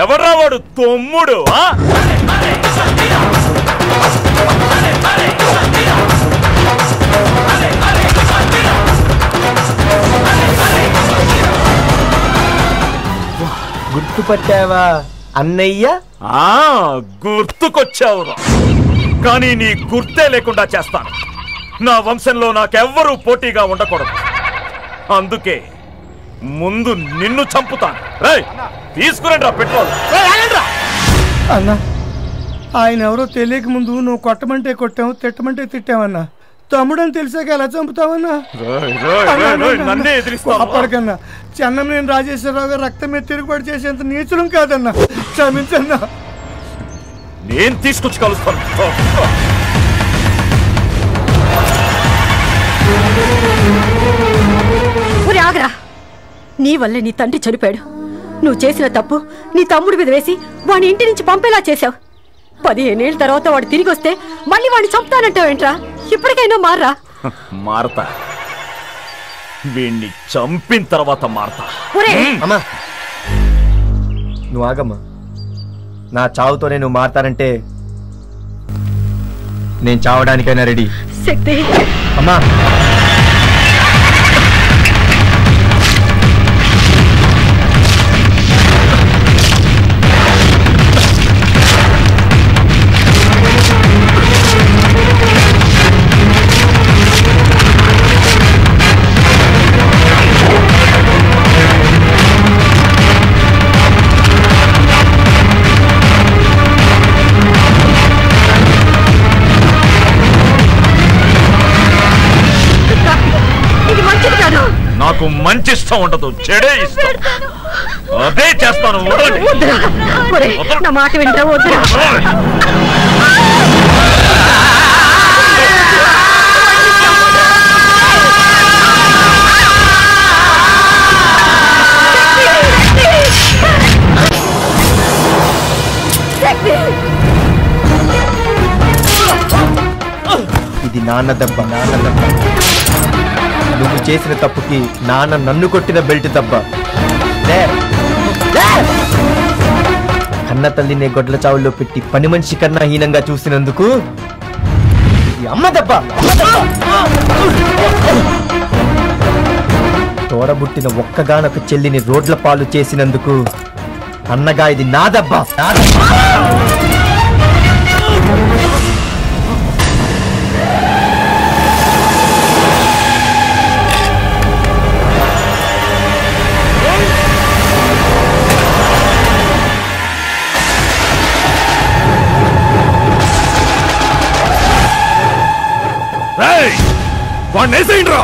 ఎవరా వాడు తమ్ముడు? గుర్తుపట్టావా అన్నయ్య? గుర్తుకొచ్చావురా, కానీ నీ గుర్తే లేకుండా చేస్తాను. నా వంశంలో నాకెవ్వరూ పోటీగా ఉండకూడదు. అందుకే ముందు నిన్ను చంపుతాను. తీసుకురండి రా పెట్రోల్. అన్న, ఆయన ఎవరో తెలియక ముందు నువ్వు కొట్టమంటే కొట్టావు, తిట్టమంటే తిట్టావన్నా. తమ్ముడని తెలిసాక ఎలా చంపుతావన్నా? నన్నే ఎదిరిస్తావు? అప్పటికన్నా చెన్నమనేని రాజేశ్వరరావు గారు రక్తం మీద తిరుగుబాటు చేసేంత నీచులం కాదన్నా, క్షమించన్నా. నేను తీసుకొచ్చి కలుస్తాను. ఆగరా, నీ వల్లే నీ తండ్రి చనిపోయాడు. నువ్వు చేసిన తప్పు నీ తమ్ముడి మీద వేసి వాడి ఇంటి నుంచి పంపేలా చేశావు. 15 ఏళ్ళ తర్వాత వాడు తిరిగి వస్తే మళ్ళీ వాడిని చంపుతానంటావేంట్రా? ఇప్పటికైనా మారా. మారతా, వీణ్ణి చంపిన తర్వాత మారతా. అమ్మా నువ్వు ఆగమ్మా. నా చావుతోనే నువ్వు మారతానంటే నేను చావడానికైనా రెడీ. శక్తి అమ్మా, నాకు మంచి ఇష్టం ఉండదు, చెడే ఇష్టం. అదే చేస్తాను. నా మాట వింటా. వద్దురా. ఇది నాన్న దెబ్బ. నువ్వు చేసిన తప్పుకి నాన్న నన్ను కొట్టిన బెల్ట్ దెబ్బ. కన్న తల్లిని గొడ్ల చావుల్లో పెట్టి పని మనిషి కన్నా హీనంగా చూసినందుకు అమ్మ దెబ్బ. తోడబుట్టిన ఒక్కగానొక చెల్లిని రోడ్ల పాలు చేసినందుకు అన్నగా ఇది నా దెబ్బ. వాడిని వేసేయండి రా.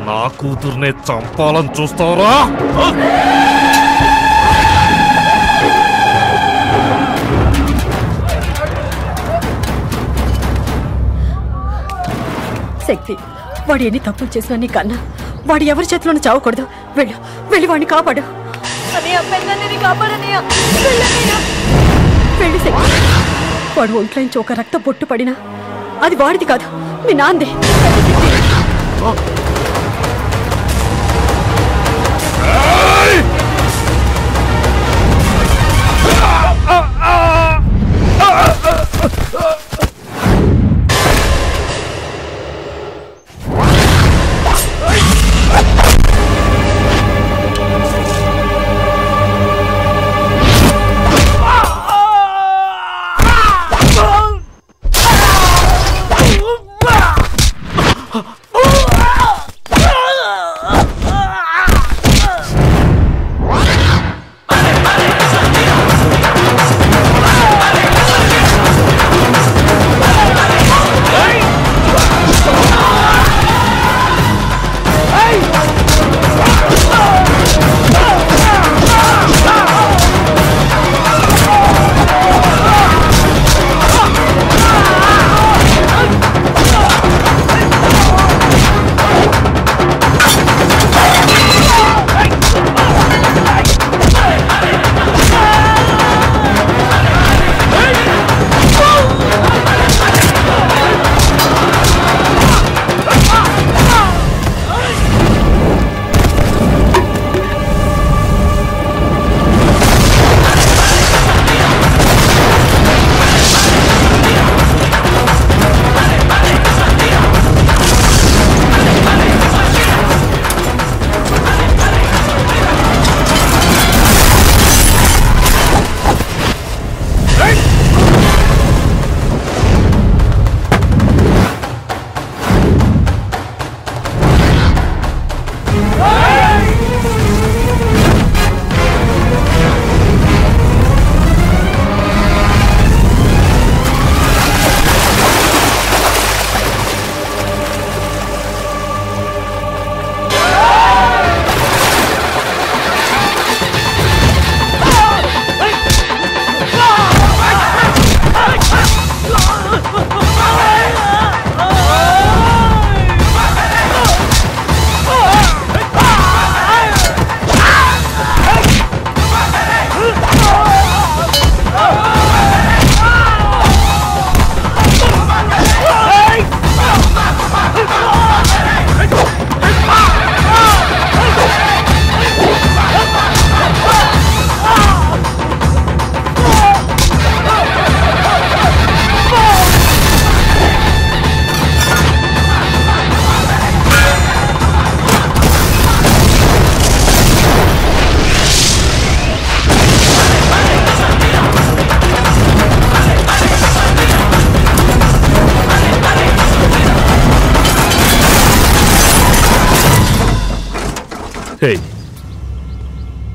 నా కూతుర్నే చంపాలని చూస్తావరా? శక్తి, వాడు ఎన్ని తప్పులు చేసినా నీ కన్నా వాడు ఎవరి చేతిలోనూ చావకూడదు. వెళ్ళి వాడిని కాపాడు. వెళ్ళి శక్తి. వాడు ఒంట్లోంచి ఒక రక్త బొట్టు పడినా అది వాడిది కాదు, మీ నాందే.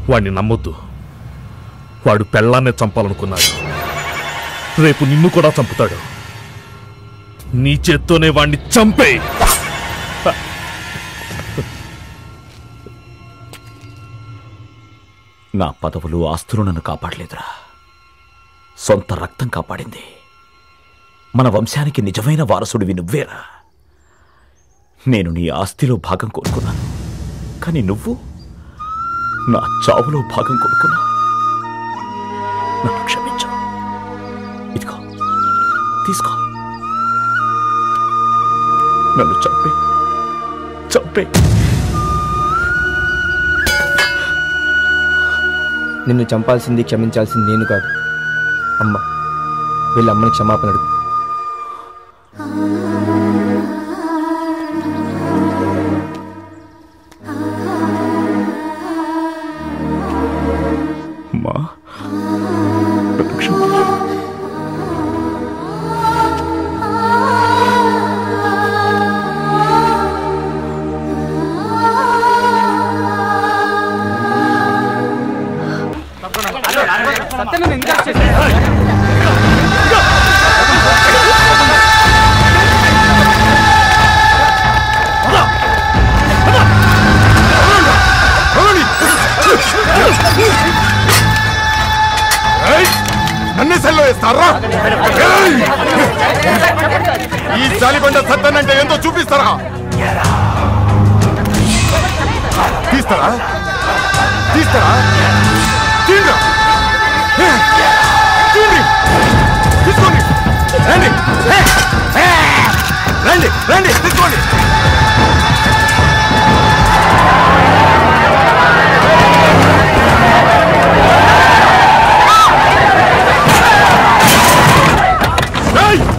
వాడిని నమ్మొద్దు. వాడు పెళ్ళాన్నే చంపాలనుకున్నాడు. రేపు నిన్ను కూడా చంపుతాడు. నీ చేత్తోనే వాణ్ణి చంపే. నా పదవులు ఆస్తులు నన్ను కాపాడలేదురా, సొంత రక్తం కాపాడింది. మన వంశానికి నిజమైన వారసుడివి నువ్వేరా. నేను నీ ఆస్తిలో భాగం కోరుకున్నాను, కానీ నువ్వు నా చావులో భాగం కోరుకున్నావు. నన్ను క్షమించు. ఇదిగో తీసుకో. నన్ను చంపే చంపే. నిన్ను చంపాల్సింది క్షమించాల్సింది నేను కాదు, అమ్మ. వీళ్ళ అమ్మని క్షమాపణ అడుగు. అమ్మా, నన్ను క్షమించు. నన్ను సెల్లో వేస్తారా? ఈ జాలిబండ సత్తనంటే ఏందో చూపిస్తారా? తీస్తారా? తీస్తారా? తీయండి. తీసుకోండి. రండి రండి రండి, తీసుకోండి.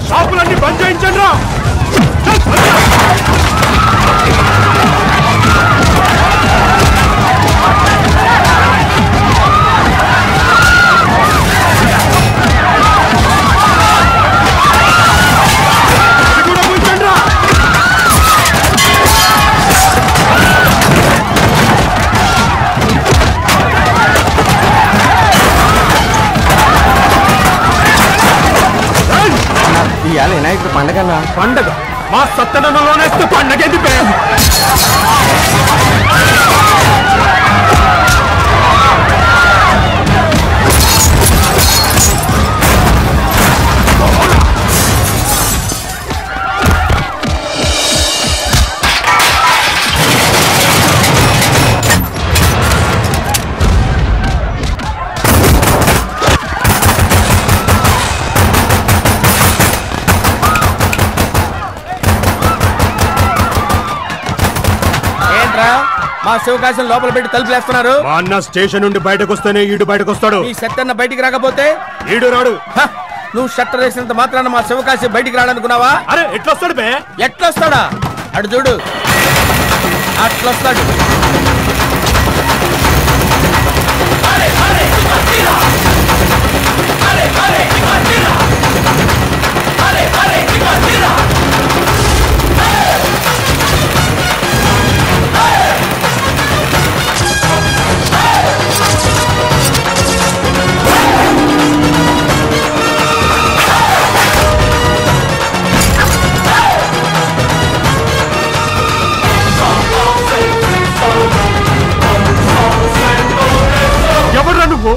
షాపులన్నీ బంద్ చేయించండి రా. ఇవాళ వినాయకుడు పండగ. పండగ మా సత్తనంలోనే పండగ ఎందుకు? మా శివకాశం లోపల పెట్టి తలుపులేస్తున్నారు. మా అన్న స్టేషన్ నుండి బయటకు వస్తేనే ఈడు బయటకు వస్తాడు. ఈ సత్తన్న బయటికి రాకపోతే ఈడు రాడు. నువ్వు షట్టర్ వేసినంత మాత్రాన మా శివకాశి బయటికి రాడనుకున్నావా? అరే ఎట్లొస్తాడు బే? ఎట్లొస్తాడా? అటు చూడు, అట్లొస్తాడు. ఎవడ్రా నువ్వు?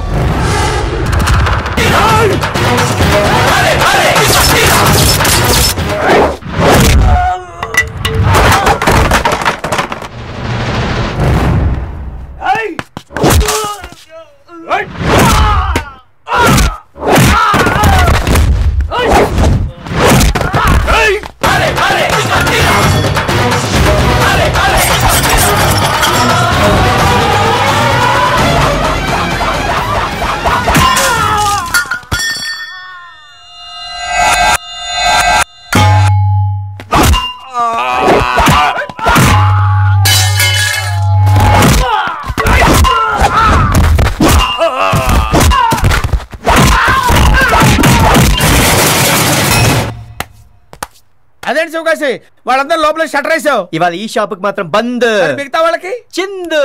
అదేంటి శివకాశి వాళ్ళందరూ లోపల షట్టర్ వేసావు. ఇవాళ ఈ షాపుకి మాత్రం బంద్. మిగతా వాళ్ళకి చిందు.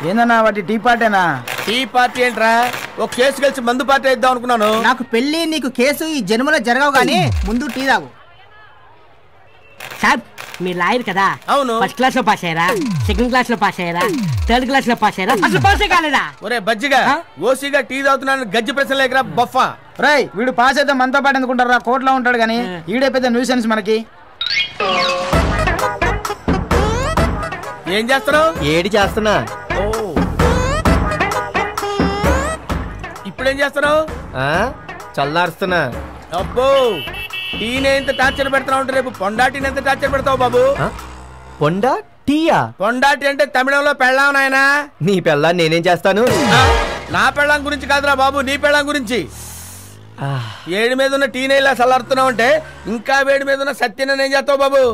ఏందన్నా వాటి టీ పార్టీనా? టీ పార్టీ ఏంట్రా? ఒక కేసు కలిసి మందు పార్టీ ఇద్దాం అనుకున్నాను. నాకు పెళ్లి నీకు కేసు ఈ జన్మలో జరగవు గానీ ముందు టీ తాగు. సార్ మీరు లాయర్ కదా? అవును. ఫస్ట్ క్లాస్ లో పాస్ అయ్యారా? సెకండ్ క్లాస్ లో పాస్ అయ్యారా? థర్డ్ క్లాస్ లో పాస్ అయ్యారా? అసలు పాసే కాలేదా? ఒరే బజ్జిగా ఓసీగా టీ తాగుతున్నాను గజ్జి ప్రశ్న లేకరా బొఫా. రేయ్ వీడు పాస్ అయితే మనతో పాటు ఎందుకుంటారా? కోర్టులో ఉంటాడు గానీ ఈడే పెద్ద న్యూసెన్స్ మనకి. ఏం చేస్తున్నావు? ఏడి చేస్తున్నా. ఇప్పుడేం చేస్తున్నావు? చల్లారుస్తున్నా. అబ్బో టీని ఎంత టార్చర్ పెడతా ఉంటే రేపు పొండాటిని ఎంత టార్చర్ పెడతావు బాబు? పొండా టీయా? పొండాటి అంటే తమిళంలో పెళ్ళాం నాయనా. నీ పెళ్ళా నేనేం చేస్తాను? నా పెళ్ళాం గురించి కాదురా బాబు, నీ పెళ్ళాం గురించి. ఏడి మీద ఉన్న టీని ఇలా చల్లారుతున్నావు అంటే ఇంకా వేడి మీద ఉన్న సత్యన ఏం చేస్తావు బాబు?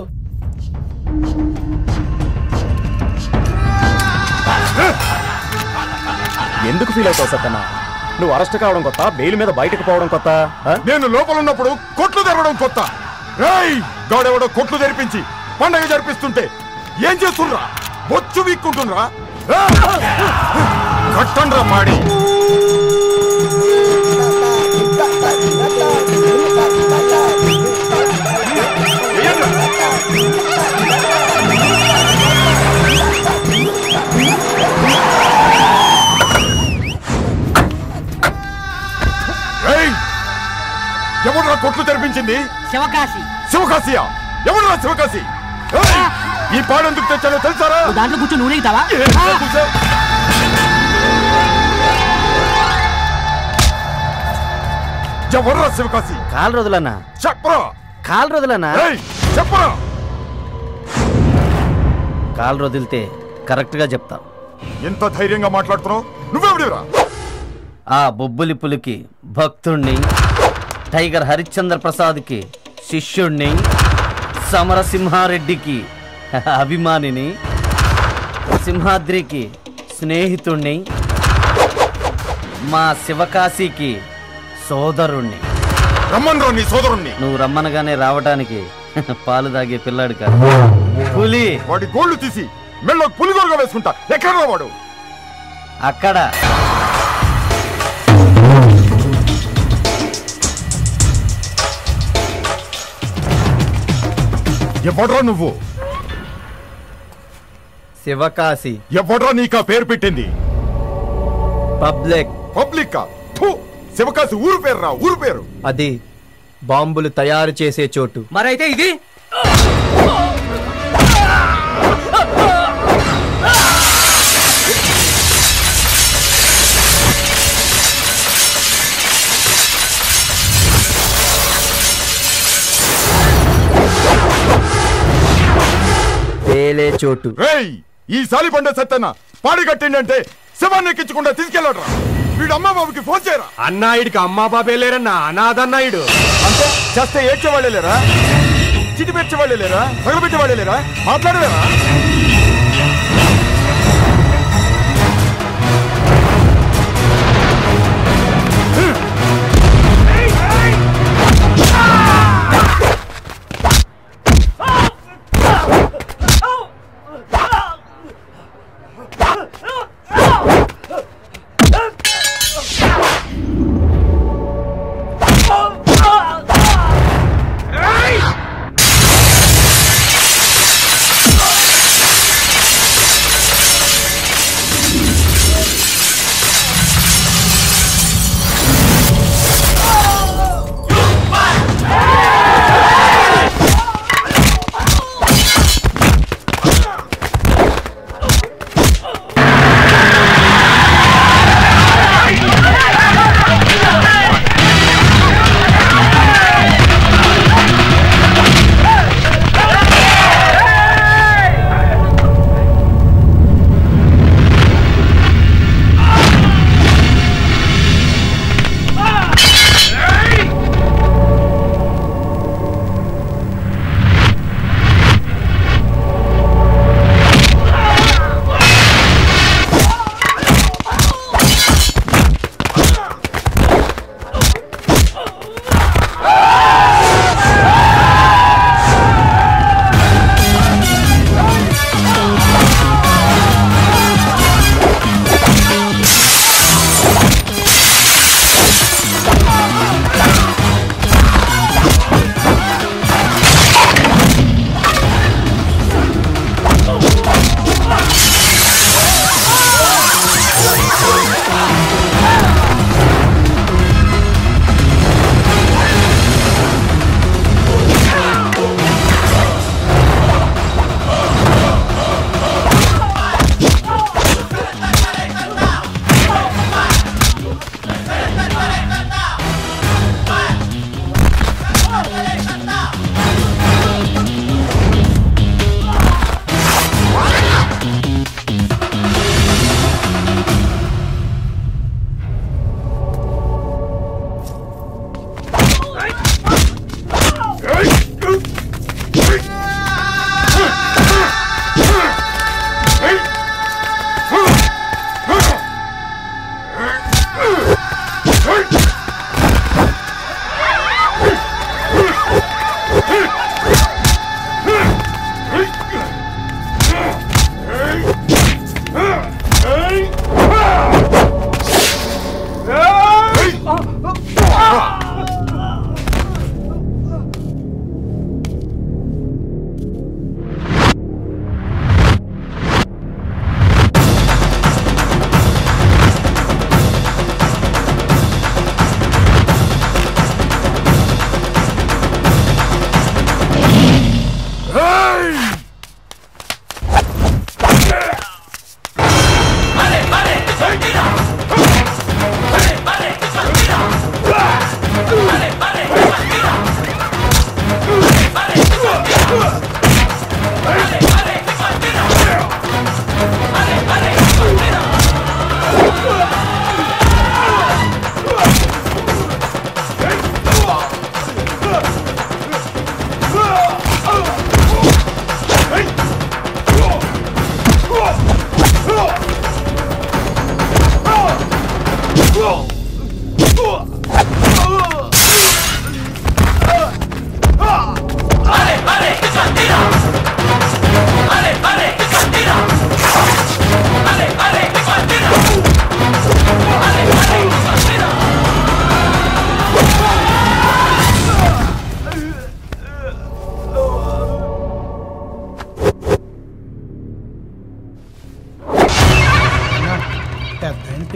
ఎందుకు ఫీల్ అవుతావు సత్తన్న? నువ్వు అరెస్ట్ కావడం కొత్త, బెయిల్ మీద బయటకు పోవడం కొత్త. నేను లోపల ఉన్నప్పుడు కొట్లు తెరవడం కొత్త. గాడెవడో కొట్లు తెరిపించి పండగ జరిపిస్తుంటే ఏం చేస్తుండ్రా? బొచ్చు వీక్కుంటుండ్రా? కట్టండ్రా మాడి. ఎవడ్రా కొట్లు తెరిపించింది? శివకాశి. శివకాశియా? ఎవడ్రా శివకాశి? ఈ పాడెందుకు తెచ్చానో తెలుసారా? దాంట్లో కూర్చొని ఊరేగుతావా? ఎవర్రా శివకాశి? కాలు రోజులన్నా. చెప్పరా? కాలు రోజులన్నా. చెప్పరా? కాలు రోజులితే కరెక్ట్ గా చెప్తా. ఎంత ధైర్యంగా మాట్లాడుతున్నావు? నువ్వెవడిరా? ఆ బొబ్బులి పులికి భక్తుణ్ణి, టైగర్ హరిశ్చంద్ర ప్రసాద్కి శిష్యుణ్ణి, సమరసింహారెడ్డికి అభిమానిని, సింహాద్రికి స్నేహితుణ్ణి, మా శివకాశికి సోదరుణ్ణి. రమ్మన్రా నీ సోదరుణ్ణి. నువ్వు రమ్మనగానే రావటానికి పాలు తాగే పిల్లాడు కాదు, పులి. వాడి గోళ్లు తీసి మెళ్ళో పులిగోరుగా వేసుకుంటా. ఎక్కడ్రా వాడు? అక్కడ. ఎవడ్రా నువ్వు? శివకాశి. ఎవడ్రా నీకా పేరు పెట్టింది? పబ్లిక్. పబ్లిక్? శివకాశి ఊరు పేరు రా, ఊరు పేరు. అది బాంబులు తయారు చేసే చోటు. మరైతే ఇది పేలే చోటు. ఈ సాలిబండ సత్తన్న పాడి కట్టిండంటే శవాన్ని ఎక్కించకుండా తీసుకెళ్ళడరా. వీడు అమ్మా బాబుకి ఫోన్ చేయరా. అన్నాయుడికి అమ్మా బాబే లేరన్నా, అనాథన్నాయుడు. అంటే చేస్తే ఏడ్చేవాళ్ళే లేరా? చిటి పెట్టేవాళ్ళే లేరా? తగలబెట్టేవాళ్ళే లేరా? మాట్లాడలేరా?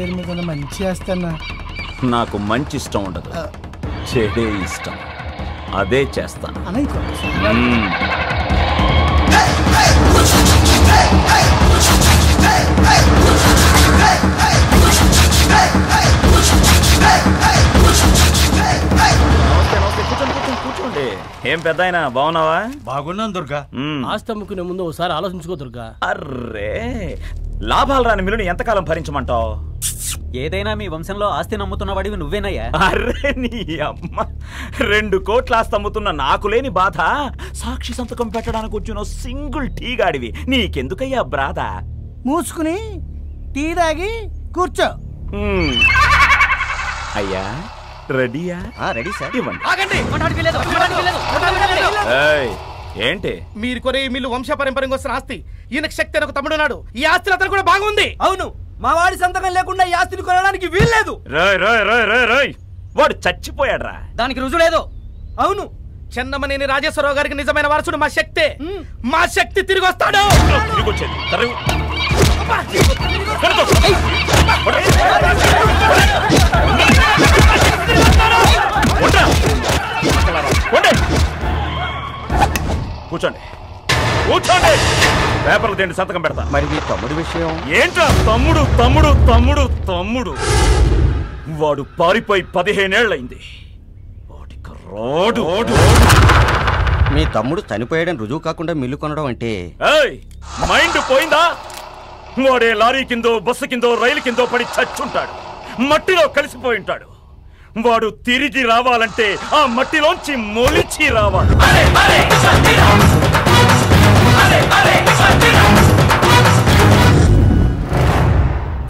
పేరు మీద మంచి చేస్తానా? నాకు మంచి ఇష్టం ఉండదు, చెడే ఇష్టం. అదే చేస్తాను. కూర్చోండి. ఏం పెద్ద ఆయన బాగున్నావా? బాగున్నాను దుర్గా. ఆస్తి అమ్ముకునే ముందు ఒకసారి ఆలోచించుకో దుర్గా. అర్రే, లాభాలు రాని మిల్లుని ఎంతకాలం భరించమంటావు? ఏదైనా మీ వంశంలో ఆస్తి నమ్ముతున్న వాడివి నువ్వేనయ్యా. అర్రే నీ అమ్మ, 2 కోట్ల ఆస్తి అమ్ముతున్న నాకు లేని బాధ సాక్షి సంతకం పెట్టడానికి వచ్చిన సింగిల్ టీ గాడివి నీకెందుకయ్యా బాధ? మూసుకుని టీ తాగి కూర్చో. అయ్యా రెడీయా? Ready sir. ఇవ్వండి. ఏంటి మీరు కొనే ఈ మిల్లు వంశ పరంపరంగా వస్తున్న ఆస్తి. ఈయనకు శక్తి అని ఒక తమ్ముడున్నాడు. ఈ ఆస్తి అతను కూడా బాగుంది. అవును, మా వాడి సంతకం లేకుండా ఈ ఆస్తిని కొనడానికి వీల్లేదు. వాడు చచ్చిపోయాడు రా. దానికి రుజువు లేదు. అవును, చెన్నమనేని రాజేశ్వరరావు గారికి నిజమైన వారసుడు మా శక్తే. మా శక్తి తిరిగి వస్తాడు. కూర్చోండి, కూర్చోండి. పేపర్లు తిండి సంతకం పెడతా. మరి మీ తమ్ముడి విషయం ఏంట్రా? తమ్ముడు తమ్ముడు తమ్ముడు తమ్ముడు వాడు పారిపోయి 15 ఏళ్ళయింది. వాడికి రోడ్డు. మీ తమ్ముడు చనిపోయాడని రుజువు కాకుండా మిల్లు కొనడం అంటే మైండ్ పోయిందా? వాడే లారీ కిందో బస్సు కిందో రైలు కిందో పడి చచ్చుంటాడు, మట్టిలో కలిసిపోయి ఉంటాడు. వాడు తిరిగి రావాలంటే ఆ మట్టిలోంచి మొలిచి రావాలి.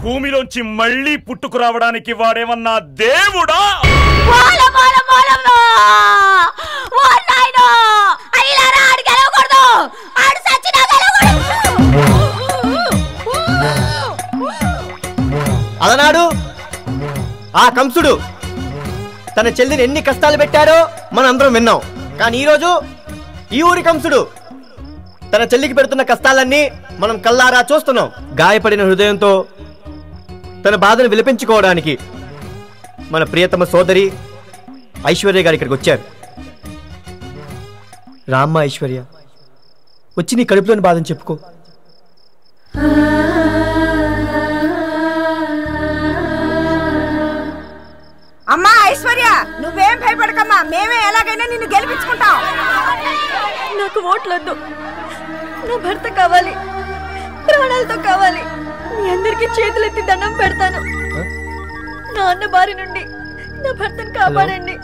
భూమిలోంచి మళ్ళీ పుట్టుకురావడానికి వాడేమన్నా దేవుడా? అలనాడు ఆ కంసుడు తన చెల్లిని ఎన్ని కష్టాలు పెట్టారో మనం అందరం విన్నాం. కానీ ఈరోజు ఈ ఊరి కంసుడు తన చెల్లికి పెడుతున్న కష్టాలన్నీ మనం కల్లారా చూస్తున్నాం. గాయపడిన హృదయంతో తన బాధను విలపించుకోవడానికి మన ప్రియతమ సోదరి ఐశ్వర్య గారు ఇక్కడికి వచ్చారు. రామ్మ ఐశ్వర్య, వచ్చి నీ కడుపులోని బాధను చెప్పుకో. అమ్మా ఐశ్వర్య, నువ్వేం భయపడకమ్మా, మేమే ఎలాగైనా నిన్ను గెలిపించుకుంటాం. నాకు ఓట్లొద్దు, నా భర్త కావాలి, ప్రాణాలతో కావాలి. మీ అందరికి చేతులెత్తి దండం పెడతాను. నా అన్న బారి నుండి నా భర్తను కాపాడండి.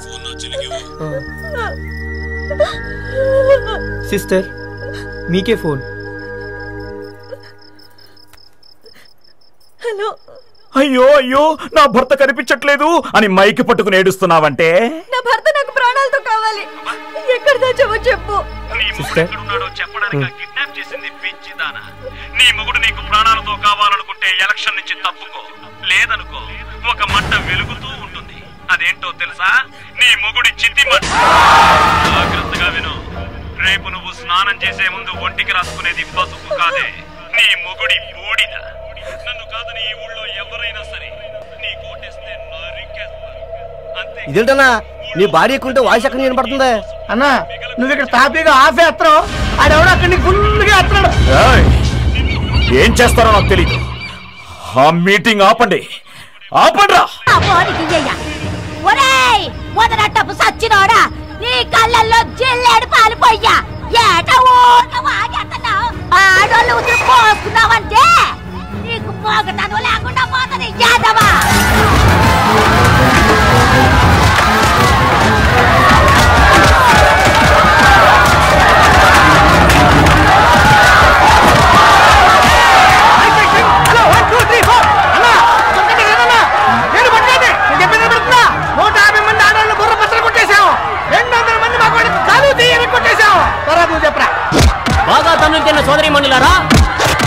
సిస్టర్, మీకే ఫోన్. హలో. అయ్యో అయ్యో, నా భర్త కనిపించట్లేదు అని మైకి పట్టుకుని ఏడుస్తున్నావంటే? నా భర్త నాకు ప్రాణాలతో కావాలి. ఎక్కడ దాచావో చెప్పు. చెప్పడానికి కిడ్నాప్ చేసింది పిచ్చిదానా. నీ మొగుడు నీకు ప్రాణాలతో కావాలనుకుంటే ఎలక్షన్ నుంచి తప్పుకో, లేదనుకో ఒక మంట వెలుగుతూ ఉంటుంది. అదేంటో తెలుసా? నీ మొగుడి చిత్తి మంట. జాగ్రత్తగా విను. రేపు నువ్వు స్నానం చేసే ముందు ఒంటికి రాసుకునేది పసుపు కాదే, నీ మొగుడి బూడిద. నన్ను కాదని ఈ ఊళ్ళో ఎవరైనా సరే నీ కోటేస్తే నరికేస్తారు. ఇదేంటన్నా నీ భార్య ఎక్కుంటే వాయిస్ ఎక్కడ వినపడుతుందా? అన్నా, నువ్వు ఇక్కడ తాపీగా ఆఫ్ వేస్తావు, ఆడెవడో అక్కడిని ఫుల్గా వేస్తున్నాడు. ఏం చేస్తారో నాకు తెలీదు. ఆ మీటింగ్ ఆపండి, ఆపండ్రా. ఒరేయ్, మొదలట్టపు సచ్చినోడా, నీ కళ్ళల్లో జిల్లేడు పాలు పోయ్యా. ఏట ఊరుతున్నావు, ఆడోళ్ళు ఉతురు పోసుకున్నావంటే నీకు పోగటాను లేకుండా పోతుంది యాదవా. బాగా తమిళ తిన్న సోదరి మనులారా,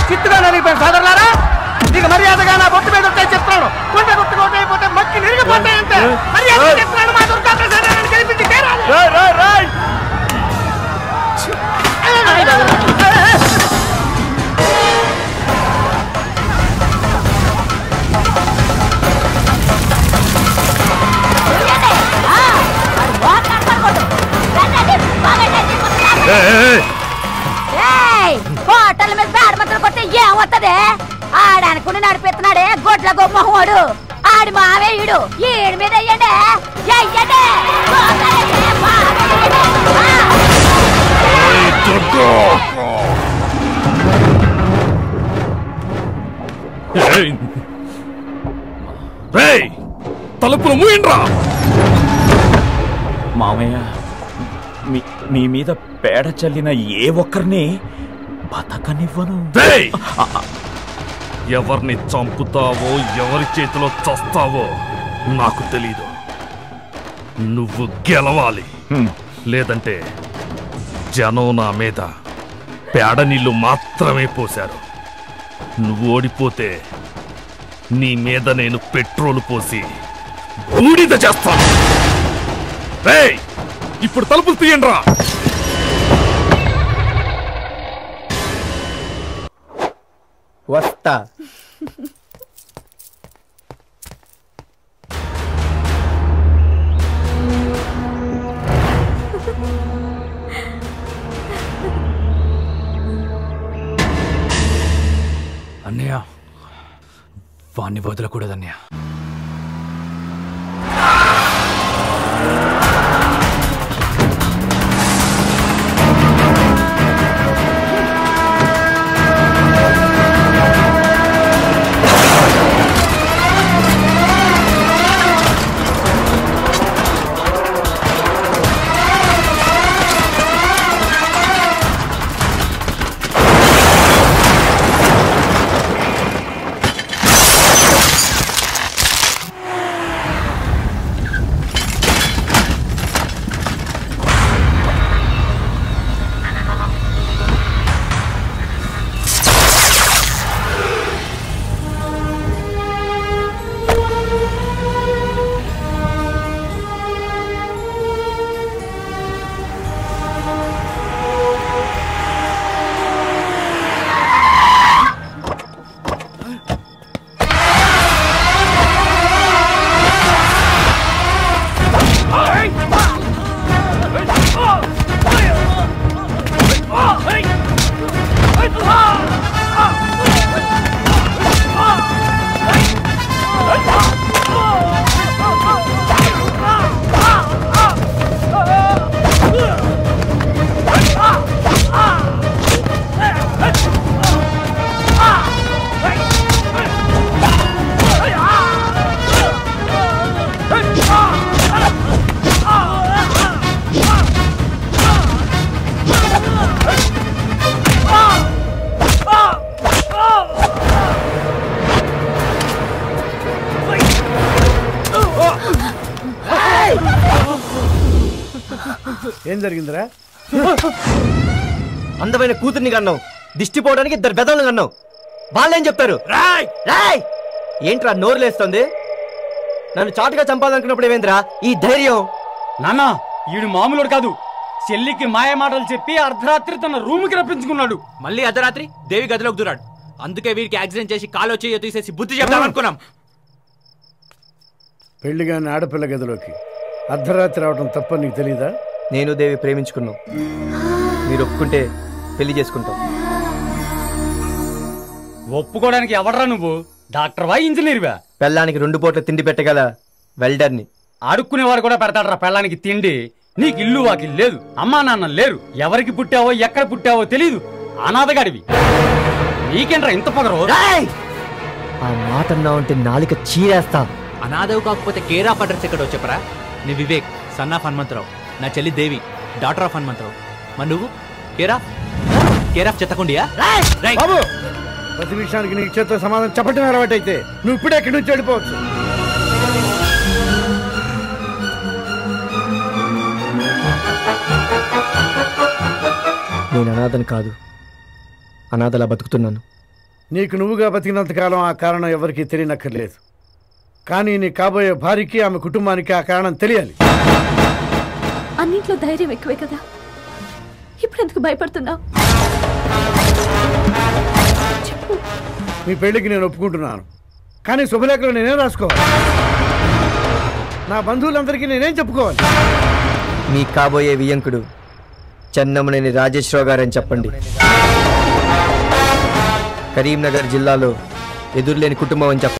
చిత్తుగా నలిగిపోయిన సోదరులారా, నీకు మర్యాదగా నా బొట్టు మీద ఉంటాయి చెప్తాను. హోటల్ మీద పేడమతులు కొట్టే ఏమవుతుంది? ఆడనుకుని నడిపిస్తున్నాడే గొడ్ల గొమ్మహోడు, ఆడి మావేయుడు. ఈడి మీద వెయ్యండి, వెయ్యండి. తలుపులు మూయండ్రా. మామయ్య, మీ మీద పేడ చల్లిన ఏ ఒక్కరిని బతకనివ్వను. ఎవరిని చంపుతావో ఎవరి చేతిలో చస్తావో నాకు తెలీదు. నువ్వు గెలవాలి, లేదంటే జనం నా మీద పేడ నీళ్లు మాత్రమే పోశారు. నువ్వు ఓడిపోతే నీ మీద నేను పెట్రోల్ పోసి బూడిద చేస్తాను. ఇప్పుడు తలుపులు తీయండిరా. వస్తా. అన్నయ్య, వాణ్ణి వదలకూడదన్నయ్య. ఏం జరిగిందిరా? అందమైన కూతుర్ని కన్నావు, దిష్టి పోవడానికి ఇద్దరు బెదవులను కన్నావు. వాళ్ళేం చెప్తారు? ఏంట్రా నోరు లేస్తుంది? నన్ను చాటుగా చంపాలనుకున్నప్పుడు ఏమైందిరా ఈ ధైర్యం? నాన్న, ఈడు మామూలుడు కాదు. చెల్లికి మాయ మాటలు చెప్పి అర్ధరాత్రి తన రూముకి రప్పించుకున్నాడు. మళ్ళీ అర్ధరాత్రి దేవి గదిలోకి దూరాడు. అందుకే వీరికి యాక్సిడెంట్ చేసి కాలో చెయ్యో తీసేసి బుద్ధి చెప్తామనుకున్నాం. పెళ్లిగాని ఆడపిల్ల గదిలోకి అర్ధరాత్రి రావడం తప్ప నీకు తెలీదా? నేను దేవి ప్రేమించుకున్నాం. మీరు ఒప్పుకుంటే పెళ్లి చేసుకుంటాం. ఒప్పుకోవడానికి ఎవడరా నువ్వు? డాక్టర్వా, ఇంజనీర్వా? పెళ్ళానికి 2 పూట్ల తిండి పెట్టగల వెల్డర్ని. ఆడుకునేవాడు కూడా పెడతాడరా పెళ్ళానికి తిండి. నీకు ఇల్లు వాకి లేదు, అమ్మా నాన్న లేరు. ఎవరికి పుట్టావో ఎక్కడ పుట్టావో తెలీదు. అనాథగాడివి. నీకేంట్రా ఇంత పొగరు? ఆ మాట అన్నావంటే నాలిక చీరేస్తా. అనాథవు కాకపోతే కేర్ ఆఫ్ అడ్రస్ ఎక్కడో చెప్పరా? నీ వివేక్, సన్ ఆఫ్ హనుమంతరావు. నా చెల్లి దేవి, డాటర్ ఆఫ్ హనుమంతరావు. మరి నువ్వు కేర్ ఆఫ్ చెత్తకుండియా? బాబు, ప్రతి విషయానికి నీకు చేత సమాధానం చెప్పటం అలవాటు అయితే నువ్వు ఇప్పుడే ఎక్కడి నుంచి వెళ్ళిపోవచ్చు. నేను అనాథని కాదు, అనాథలా బతుకుతున్నాను. నీకు నువ్వుగా బతికినంతకాలం ఆ కారణం ఎవరికీ తెలియనక్కర్లేదు. కానీ నీ కాబోయే భార్యకి, ఆమె కుటుంబానికి ఆ కారణం తెలియాలి. అన్నింట్లో ధైర్యం ఎక్కువే కదా, ఇప్పుడు ఎందుకు భయపడుతున్నావు? మీ పెళ్లికి నేను ఒప్పుకుంటున్నాను. కానీ శుభలేఖలు నేనేం రాసుకోవాలి? నా బంధువులందరికీ నేనేం చెప్పుకోవాలి? మీ కాబోయే వియంకుడు చెన్నమనేని రాజేశ్వరరావు గారని చెప్పండి. కరీంనగర్ జిల్లాలో ఎదురులేని కుటుంబం అని చెప్పండి.